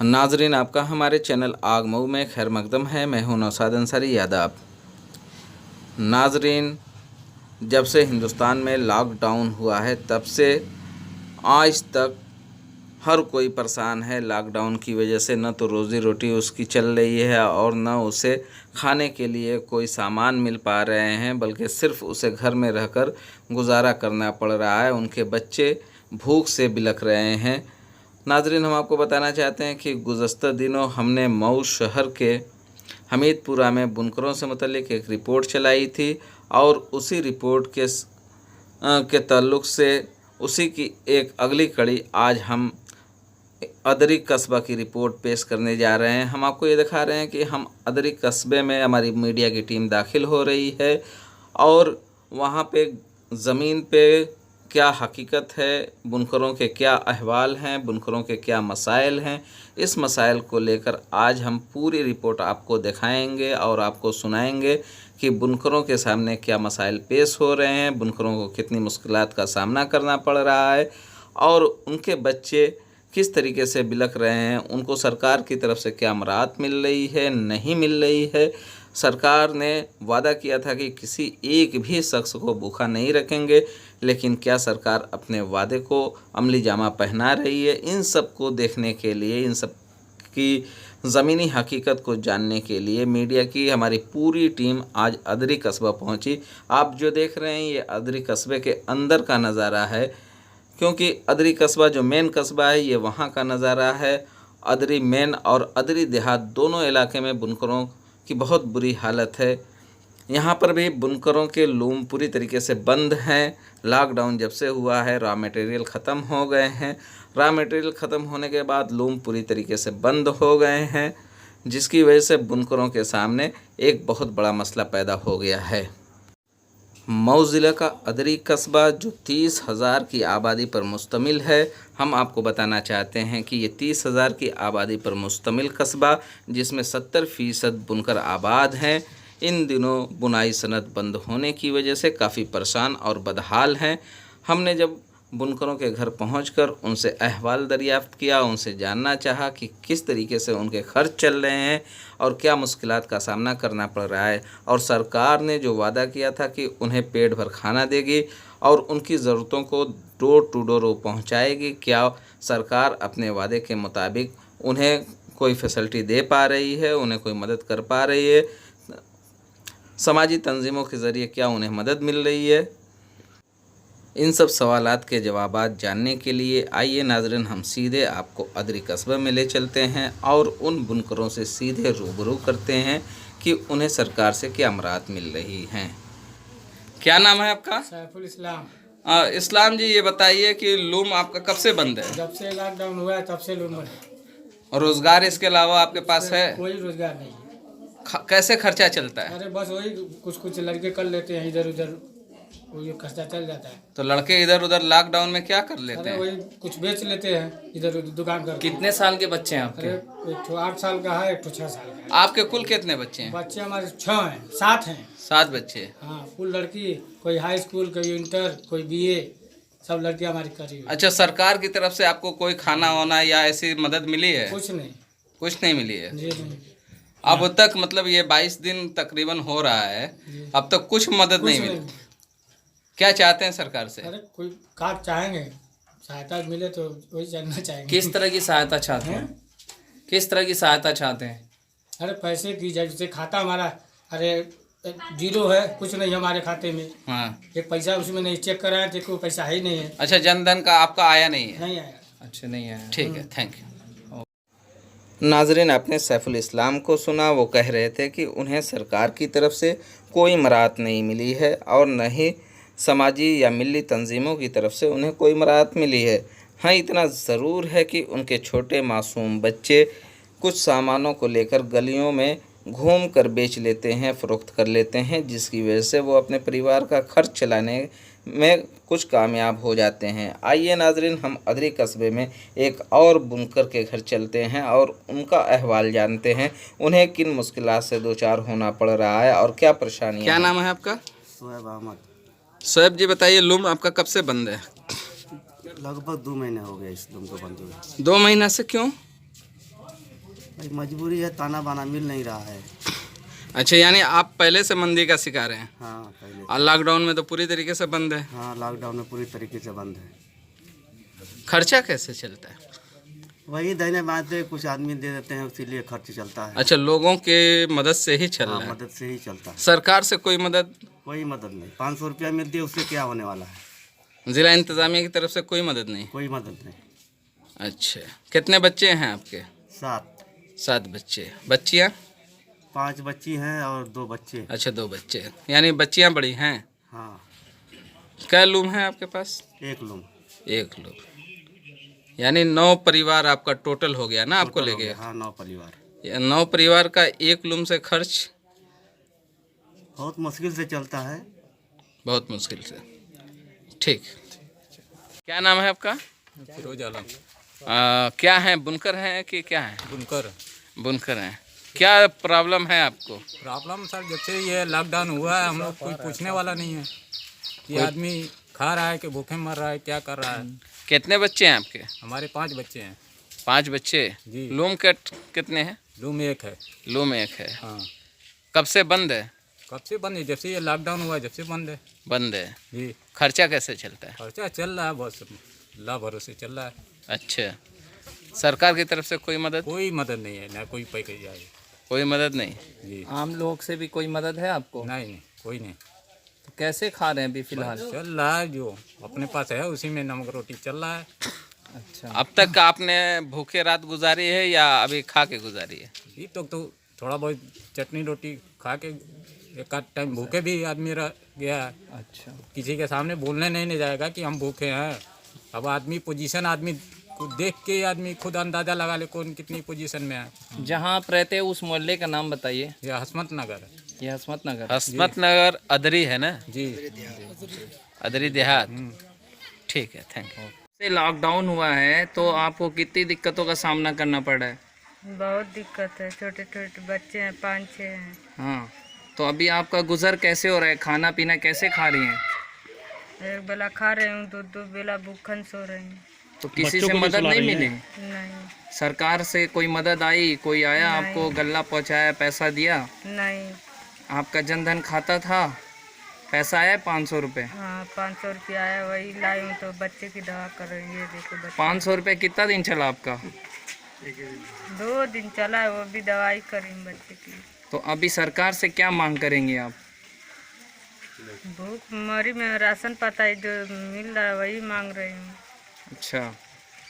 नाजरीन, आपका हमारे चैनल आग मऊ में खैर मकदम है। मैं हूं नौशाद अंसारी यादव। नाजरीन, जब से हिंदुस्तान में लॉकडाउन हुआ है तब से आज तक हर कोई परेशान है। लॉकडाउन की वजह से न तो रोज़ी रोटी उसकी चल रही है और न उसे खाने के लिए कोई सामान मिल पा रहे हैं, बल्कि सिर्फ उसे घर में रहकर गुजारा करना पड़ रहा है। उनके बच्चे भूख से बिलख रहे हैं। नाजरीन, हम आपको बताना चाहते हैं कि गुज़श्ता दिनों हमने मऊ शहर के हमीदपुरा में बुनकरों से मुतल्लिक एक रिपोर्ट चलाई थी और उसी रिपोर्ट के ताल्लुक़ से उसी की एक अगली कड़ी आज हम अदरी कस्बा की रिपोर्ट पेश करने जा रहे हैं। हम आपको ये दिखा रहे हैं कि हम अदरी कस्बे में हमारी मीडिया की टीम दाखिल हो रही है और वहाँ पे ज़मीन पे क्या हकीकत है, बुनकरों के क्या अहवाल हैं, बुनकरों के क्या मसाइल हैं, इस मसाइल को लेकर आज हम पूरी रिपोर्ट आपको दिखाएंगे और आपको सुनाएंगे कि बुनकरों के सामने क्या मसाइल पेश हो रहे हैं, बुनकरों को कितनी मुश्किलात का सामना करना पड़ रहा है और उनके बच्चे किस तरीके से बिलख रहे हैं। उनको सरकार की तरफ से क्या मराहत मिल रही है, नहीं मिल रही है। सरकार ने वादा किया था कि किसी एक भी शख्स को भूखा नहीं रखेंगे, लेकिन क्या सरकार अपने वादे को अमली जामा पहना रही है? इन सब को देखने के लिए, इन सब की ज़मीनी हकीकत को जानने के लिए मीडिया की हमारी पूरी टीम आज अदरी कस्बा पहुंची। आप जो देख रहे हैं ये अदरी कस्बे के अंदर का नज़ारा है, क्योंकि अदरी कस्बा जो मेन कस्बा है ये वहाँ का नज़ारा है। अदरी मेन और अदरी देहात दोनों इलाके में बुनकरों की बहुत बुरी हालत है। यहाँ पर भी बुनकरों के लूम पूरी तरीके से बंद हैं। लॉकडाउन जब से हुआ है रॉ मटेरियल ख़त्म हो गए हैं। रॉ मटेरियल ख़त्म होने के बाद लूम पूरी तरीके से बंद हो गए हैं, जिसकी वजह से बुनकरों के सामने एक बहुत बड़ा मसला पैदा हो गया है। मऊ ज़िले का अदरी कस्बा जो 30,000 की आबादी पर मुश्तमिल है, हम आपको बताना चाहते हैं कि ये 30,000 की आबादी पर मुश्तमिल कस्बा, जिसमें 70% बुनकर आबाद हैं, इन दिनों बुनाई सनत बंद होने की वजह से काफ़ी परेशान और बदहाल हैं। हमने जब बुनकरों के घर पहुंचकर उनसे अहवाल दरियाफ़्त किया, उनसे जानना चाहा कि किस तरीके से उनके खर्च चल रहे हैं और क्या मुश्किलात का सामना करना पड़ रहा है, और सरकार ने जो वादा किया था कि उन्हें पेट भर खाना देगी और उनकी ज़रूरतों को डोर टू डोर पहुँचाएगी, क्या सरकार अपने वादे के मुताबिक उन्हें कोई फैसिलिटी दे पा रही है, उन्हें कोई मदद कर पा रही है, समाजी तंजीमों के ज़रिए क्या उन्हें मदद मिल रही है। इन सब सवालात के जवाबात जानने के लिए आइए नाज़रीन, हम सीधे आपको अदरी कस्बे में ले चलते हैं और उन बुनकरों से सीधे रूबरू करते हैं कि उन्हें सरकार से क्या मराहत मिल रही हैं। क्या नाम है आपका? सैफुल इस्लाम। इस्लाम जी, ये बताइए कि लूम आपका कब से बंद है? जब से लॉकडाउन हुआ है तब से लूम बंद है। और रोज़गार इसके अलावा आपके पास है? कोई रोजगार नहीं है। कैसे खर्चा चलता है? अरे बस वही कुछ कुछ लड़के कर लेते हैं इधर उधर, वही खर्चा चल जाता है। तो लड़के इधर उधर लॉकडाउन में क्या कर लेते अरे हैं? वही कुछ बेच लेते हैं इधर उधर दुकान कर। कितने साल के बच्चे हैं अरे आपके? एक ठो 8 साल का है, एक ठो 6 साल का है। आपके कुल कितने बच्चे हैं? बच्चे हमारे 6 हैं, 7 हैं। 7 बच्चे। हाँ, कुल लड़की, कोई हाई स्कूल, कोई इंटर, कोई BA, सब लड़कियाँ हमारी करी हुई। अच्छा, सरकार की तरफ से आपको कोई खाना वाना या ऐसी मदद मिली है? कुछ नहीं। कुछ नहीं मिली है जी नहीं। अब तक? मतलब ये 22 दिन तकरीबन हो रहा है, अब तक कुछ मदद नहीं मिली। क्या चाहते हैं सरकार से? अरे कोई काम चाहेंगे, सहायता मिले तो वही जानना चाहेंगे। किस तरह की सहायता चाहते हैं? किस तरह की सहायता चाहते हैं? अरे पैसे की, जैसे खाता हमारा अरे 0 है, कुछ नहीं हमारे खाते में। हाँ। एक पैसा उसमें नहीं, चेक कराया तो कोई पैसा है ही नहीं है। अच्छा, जनधन का आपका आया नहीं है? नहीं आया। अच्छा, नहीं है। ठीक है, थैंक यू। नाजरीन, आपने सैफुल इस्लाम को सुना। वो कह रहे थे कि उन्हें सरकार की तरफ से कोई मराहत नहीं मिली है और न ही समाजी या मिली तंजीमों की तरफ से उन्हें कोई मराहत मिली है। हाँ, इतना ज़रूर है कि उनके छोटे मासूम बच्चे कुछ सामानों को लेकर गलियों में घूम कर बेच लेते हैं, फ़रोख्त कर लेते हैं, जिसकी वजह से वो अपने परिवार का खर्च चलाने में कुछ कामयाब हो जाते हैं। आइए नाजरीन, हम अदरी कस्बे में एक और बुनकर के घर चलते हैं और उनका अहवाल जानते हैं, उन्हें किन मुश्किलात से दो चार होना पड़ रहा है और क्या परेशानियाँ। क्या नाम है आपका? शोएब अहमद। शोएब जी, बताइए लूम आपका कब से बंद है? लगभग 2 महीने हो गए इस लूम को बंद हुए। 2 महीना से? क्यों? भाई मजबूरी है, ताना बाना मिल नहीं रहा है। अच्छा, यानी आप पहले से मंदी का शिकार हैं। हाँ पहले। और लॉकडाउन में तो पूरी तरीके से बंद है। हाँ लॉकडाउन में पूरी तरीके से बंद है। खर्चा कैसे चलता है? वही देने बातें कुछ आदमी दे देते हैं, इसीलिए खर्च चलता है। अच्छा, लोगों के मदद से ही चल हाँ रहा है। मदद से ही चलता है। सरकार से कोई मदद? कोई मदद नहीं। 500 रुपया मिलती है, उससे क्या होने वाला है। जिला इंतजामिया की तरफ से कोई मदद नहीं? कोई मदद नहीं। अच्छा, कितने बच्चे हैं आपके? 7। 7 बच्चे। बच्चियाँ? 5 बच्ची हैं और 2 बच्चे। अच्छा, 2 बच्चे, यानी बच्चियाँ बड़ी हैं। हाँ। क्या लूम है आपके पास? 1 लूम। 1 लूम, यानी 9 परिवार आपका टोटल हो गया ना आपको टोटल हो लेके? गया। हाँ 9 परिवार। 9 परिवार का 1 लूम से खर्च बहुत मुश्किल से चलता है। बहुत मुश्किल से। ठीक, क्या नाम है आपका? फिरोज आलम। क्या है, बुनकर हैं कि क्या है? बुनकर। बुनकर हैं। क्या प्रॉब्लम है आपको? प्रॉब्लम सर, जब से ये लॉकडाउन हुआ है हम लोग कोई पूछने वाला नहीं है कि आदमी खा रहा है कि भूखे मर रहा है, क्या कर रहा है। कितने बच्चे हैं आपके? हमारे 5 बच्चे हैं। 5 बच्चे। जी। लूम कितने हैं? रूम 1 है। लूम 1 है। हाँ। कब से बंद है? कब से बंद है? जब से ये लॉकडाउन हुआ है जब से बंद है। बंद है। जी। खर्चा कैसे चलता है? खर्चा चल रहा है, बहुत ला भरोसे चल रहा है। अच्छा, सरकार की तरफ से कोई मदद? कोई मदद नहीं है, ना कोई पैकेज जाए। कोई मदद नहीं। जी। आम लोग से भी कोई मदद है आपको? नहीं, कोई नहीं। तो कैसे खा रहे हैं अभी फिलहाल? चल रहा है, जो अपने पास है उसी में नमक रोटी चल रहा है। अच्छा, अब तक आपने भूखे रात गुजारी है या अभी खा के गुजारी है? ये तो थोड़ा बहुत चटनी रोटी खा के एक आध टाइम भूखे भी आदमी रह गया है। अच्छा। किसी के सामने बोलने नहीं जाएगा कि हम भूखे हैं। अब आदमी पोजीशन आदमी को देख के आदमी खुद अंदाज़ा लगा ले कौन कितनी पोजीशन में है। जहाँ आप रहते हैं उस मोहल्ले का नाम बताइए। यह हसमत नगर है। ये हसमत नगर। हसमत नगर अदरी है ना? जी। अदरी देहात। ठीक है, थैंक यू। से लॉकडाउन हुआ है तो आपको कितनी दिक्कतों का सामना करना पड़ा है? बहुत दिक्कत है, छोटे छोटे बच्चे हैं, 5-6 हैं। हाँ, तो अभी आपका गुजर कैसे हो रहा है? खाना पीना कैसे खा रही हैं? एक बेला खा रहे हूँ, 2 बेला भूखन सो रहे हैं। तो किसी से मदद नहीं मिली? नहीं। सरकार से कोई मदद आई? कोई आया नहीं। आपको गल्ला पहुंचाया, पैसा दिया? नहीं। आपका जनधन खाता था, पैसा आया 500 रुपये? हाँ 500 रुपया आया, वही लाई हूँ तो बच्चे की दवा कर रही है। ये देखो बच्चे। 500 रुपये कितना दिन चला आपका? 2 दिन चला है, वो भी दवाई करी बच्चे की। तो अभी सरकार से क्या मांग करेंगे आप? भूख मरी में राशन पता है जो मिल रहा है वही मांग रही हूँ। अच्छा,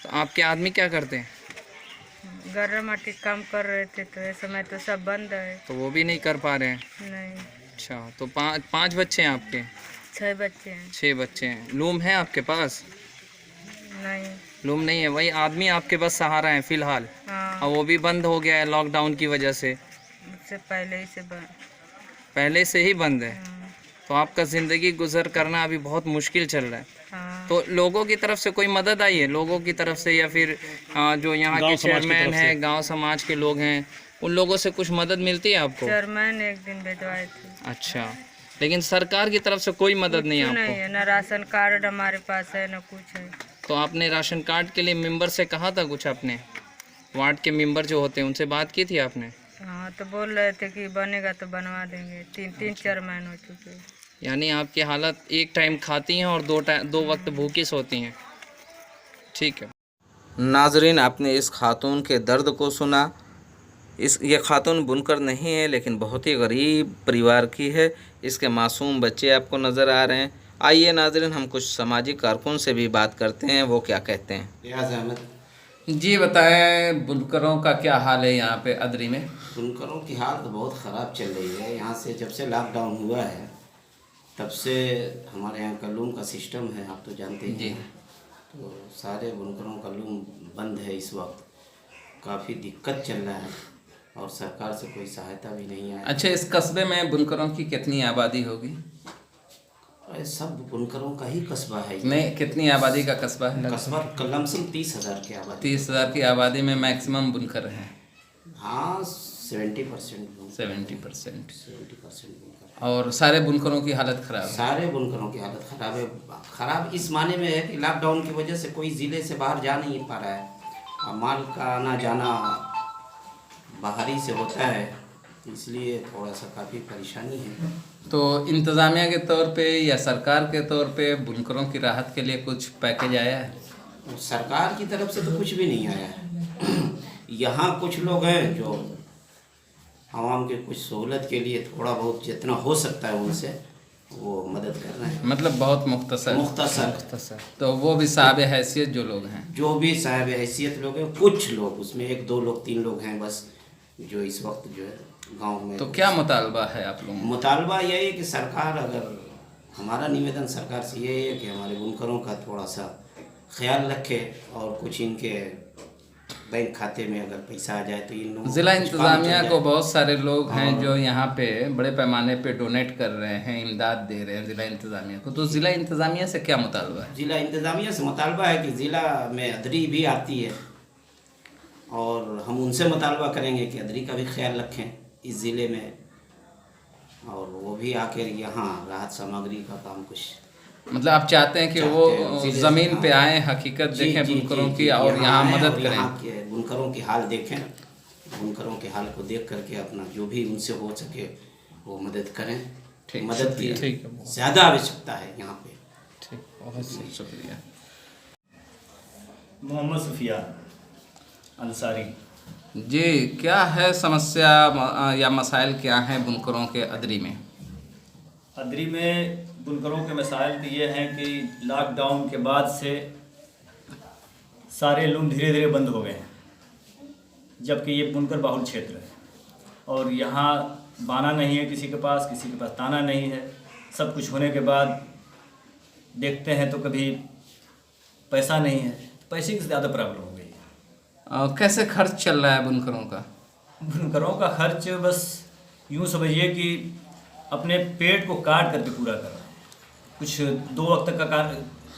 तो आपके आदमी क्या करते हैं? गर्रा माटी काम कर रहे थे तो इस समय तो सब बंद है। तो वो भी नहीं कर पा रहे हैं? नहीं। अच्छा, तो 5 बच्चे हैं आपके? 6 बच्चे हैं। 6 बच्चे हैं। लूम है आपके पास? नहीं। लूम नहीं है, वही आदमी आपके बस सहारा है फिलहाल? हाँ, और वो भी बंद हो गया है लॉकडाउन की वजह से? उससे पहले ही से बंद। पहले से ही बंद है। हाँ। तो आपका ज़िंदगी गुजर करना अभी बहुत मुश्किल चल रहा है। हाँ। तो लोगों की तरफ से कोई मदद आई है? लोगों की तरफ से या फिर जो यहाँ के चेयरमैन हैं, गांव समाज के लोग हैं, उन लोगों से कुछ मदद मिलती है आपको? चेयरमैन एक दिन भिजवाए थे। अच्छा, लेकिन सरकार की तरफ से कोई मदद नहीं है कुछ नहीं आपको? है, न राशन कार्ड हमारे पास है न कुछ है। तो आपने राशन कार्ड के लिए मेंबर से कहा था कुछ? आपने वार्ड के मेंबर जो होते हैं उनसे बात की थी आपने? हाँ तो बोल रहे थे कि बनेगा तो बनवा देंगे। 3 चेयरमैन हो चुके हैं। यानी आपकी हालत एक टाइम खाती हैं और 2 वक्त भूखी सोती हैं। ठीक है नाजरीन, आपने इस खातून के दर्द को सुना। ये खातून बुनकर नहीं है लेकिन बहुत ही गरीब परिवार की है। इसके मासूम बच्चे आपको नज़र आ रहे हैं। आइए नाजरीन, हम कुछ सामाजिक कारकुन से भी बात करते हैं, वो क्या कहते हैं। रियाज अहमद। जी बताएं, बुनकरों का क्या हाल है यहाँ पे अदरी में? बुनकरों की हालत बहुत ख़राब चल रही है। यहाँ से जब से लॉकडाउन हुआ है तब से हमारे यहाँ का लूम का सिस्टम है, आप तो जानते ही हैं। तो सारे बुनकरों का लूम बंद है इस वक्त। काफ़ी दिक्कत चल रहा है और सरकार से कोई सहायता भी नहीं आई। अच्छा, इस कस्बे में बुनकरों की कितनी आबादी होगी? अरे सब बुनकरों का ही कस्बा है ये। नहीं, कितनी आबादी का कस्बा है? कस्बा लमसम 30,000 की आबादी। 30,000 की आबादी में मैक्सिमम बुनकर हैं? हाँ 70%। 70%। 70% बुनकर। और सारे बुनकरों की हालत ख़राब है? सारे बुनकरों की हालत ख़राब है। ख़राब इस माने में है कि लॉकडाउन की वजह से कोई ज़िले से बाहर जा नहीं पा रहा है। माल का आना जाना बाहरी से होता है, इसलिए थोड़ा सा काफ़ी परेशानी है। तो इंतज़ामिया के तौर पे या सरकार के तौर पे बुनकरों की राहत के लिए कुछ पैकेज आया है? तो सरकार की तरफ से तो कुछ भी नहीं आया है। यहाँ कुछ लोग हैं जो आवाम के कुछ सहूलत के लिए थोड़ा बहुत जितना हो सकता है उनसे वो मदद कर रहे हैं। मतलब बहुत मुख्तसर तो वो भी साहब हैसियत जो लोग हैं। जो भी साहब हैसियत लोग हैं, कुछ लोग उसमें 1 2 लोग 3 लोग हैं बस जो इस वक्त जो है गांव में। तो क्या मुतालबा है आप लोगों का? मुतालबा यही है कि सरकार, अगर हमारा निवेदन सरकार से यही है कि हमारे बुनकरों का थोड़ा सा ख्याल रखे और कुछ इनके बैंक खाते में अगर पैसा आ जाए तो इन लोगों ज़िला कुछ काम इंतज़ामिया चल को जाए। बहुत सारे लोग हैं जो यहाँ पे बड़े पैमाने पे डोनेट कर रहे हैं, इमदाद दे रहे हैं ज़िला इंतज़ामिया को। तो ज़िला इंतज़ामिया से क्या मुतालबा है? ज़िला इंतज़ामिया से मुतालबा है कि ज़िला में अदरी भी आती है और हम उनसे मुतालबा करेंगे कि अदरी का भी ख्याल रखें इस ज़िले में, और वो भी आकर यहाँ राहत सामग्री का काम कुछ मतलब आप चाहते हैं कि वो ज़िले से, ज़मीन पे हाँ। आएँ, हकीकत जी, देखें जी, बुनकरों जी, की जी, और यहाँ आएं मदद और करें। यहाँ के बुनकरों की हाल देखें, बुनकरों के हाल को देख करके अपना जो भी उनसे हो सके वो मदद करें। ठीक, मदद की ठीक ज़्यादा आवश्यकता है यहाँ पे। ठीक, बहुत शुक्रिया। मोहम्मद सुफियान अंसारी। जी, क्या है समस्या या मसाइल क्या हैं बुनकरों के अदरी में? अदरी में बुनकरों के मसाइल तो ये हैं कि लॉकडाउन के बाद से सारे लूम धीरे धीरे बंद हो गए हैं, जबकि ये बुनकर बाहुल क्षेत्र है और यहाँ बाना नहीं है किसी के पास ताना नहीं है। सब कुछ होने के बाद देखते हैं तो कभी पैसा नहीं है, पैसे की ज़्यादा प्रॉब्लम हो गई है। कैसे खर्च चल रहा है बुनकरों का? बुनकरों का खर्च बस यूँ समझिए कि अपने पेट को काट करके पूरा कर रहे हैं। कुछ 2 वक्त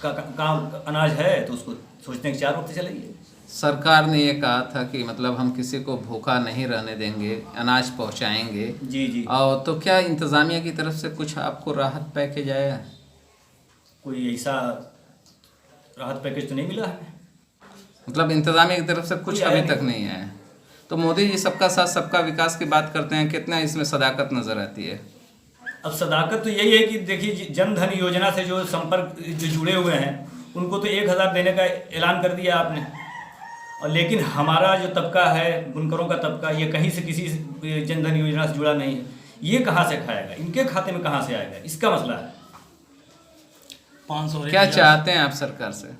का काम अनाज है तो उसको सोचते हैं कि 4 वक्त चलाइए। सरकार ने ये कहा था कि मतलब हम किसी को भूखा नहीं रहने देंगे, अनाज पहुंचाएंगे। जी जी। और तो क्या इंतज़ामिया की तरफ से कुछ आपको राहत पैकेज आया है? कोई ऐसा राहत पैकेज तो नहीं मिला है। मतलब इंतज़ामिया की तरफ से कुछ कोई अभी आया तक नहीं आया है। तो मोदी जी सबका साथ सबका विकास की बात करते हैं, कितना इसमें सदाकत नज़र आती है? अब सदाकत तो यही है कि देखिए जन धन योजना से जो संपर्क जो जुड़े हुए हैं उनको तो 1000 देने का ऐलान कर दिया आपने, और लेकिन हमारा जो तबका है बुनकरों का तबका ये कहीं से किसी जन धन योजना से जुड़ा नहीं है। ये कहाँ से खाएगा, इनके खाते में कहाँ से आएगा, इसका मसला है। 500 क्या चाहते हैं आप सरकार से?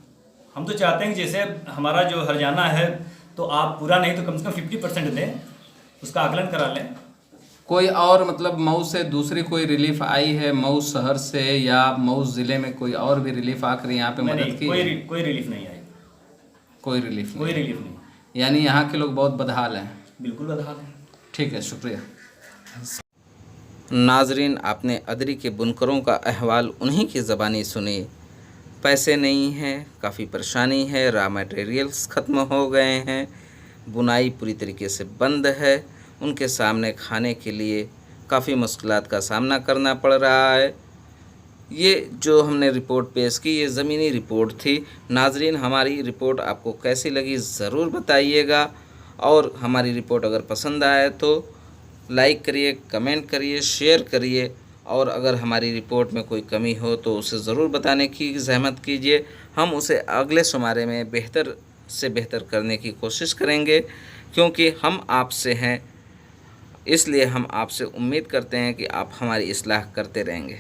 हम तो चाहते हैं कि जैसे हमारा जो हर्जाना है तो आप पूरा नहीं तो कम से कम 50% दें, उसका आकलन करा लें। कोई और मतलब मऊ से दूसरी कोई रिलीफ आई है, मऊ शहर से या मऊ ज़िले में कोई और भी रिलीफ आकर यहाँ पे मदद की? कोई रिलीफ नहीं आई। कोई रिलीफ कोई नहीं। रिलीफ नहीं। यानी यहाँ के लोग बहुत बदहाल हैं। बिल्कुल बदहाल है। ठीक है, शुक्रिया। नाजरीन, आपने अदरी के बुनकरों का अहवाल उन्हीं की ज़बानी सुनी। पैसे नहीं हैं, काफ़ी परेशानी है, रॉ मटेरियल्स ख़त्म हो गए हैं, बुनाई पूरी तरीके से बंद है, उनके सामने खाने के लिए काफ़ी मुश्किलात का सामना करना पड़ रहा है। ये जो हमने रिपोर्ट पेश की ये ज़मीनी रिपोर्ट थी। नाजरीन, हमारी रिपोर्ट आपको कैसी लगी ज़रूर बताइएगा, और हमारी रिपोर्ट अगर पसंद आए तो लाइक करिए, कमेंट करिए, शेयर करिए, और अगर हमारी रिपोर्ट में कोई कमी हो तो उसे ज़रूर बताने की ज़हमत कीजिए। हम उसे अगले शुमारे में बेहतर से बेहतर करने की कोशिश करेंगे, क्योंकि हम आपसे हैं, इसलिए हम आपसे उम्मीद करते हैं कि आप हमारी इस्लाह करते रहेंगे।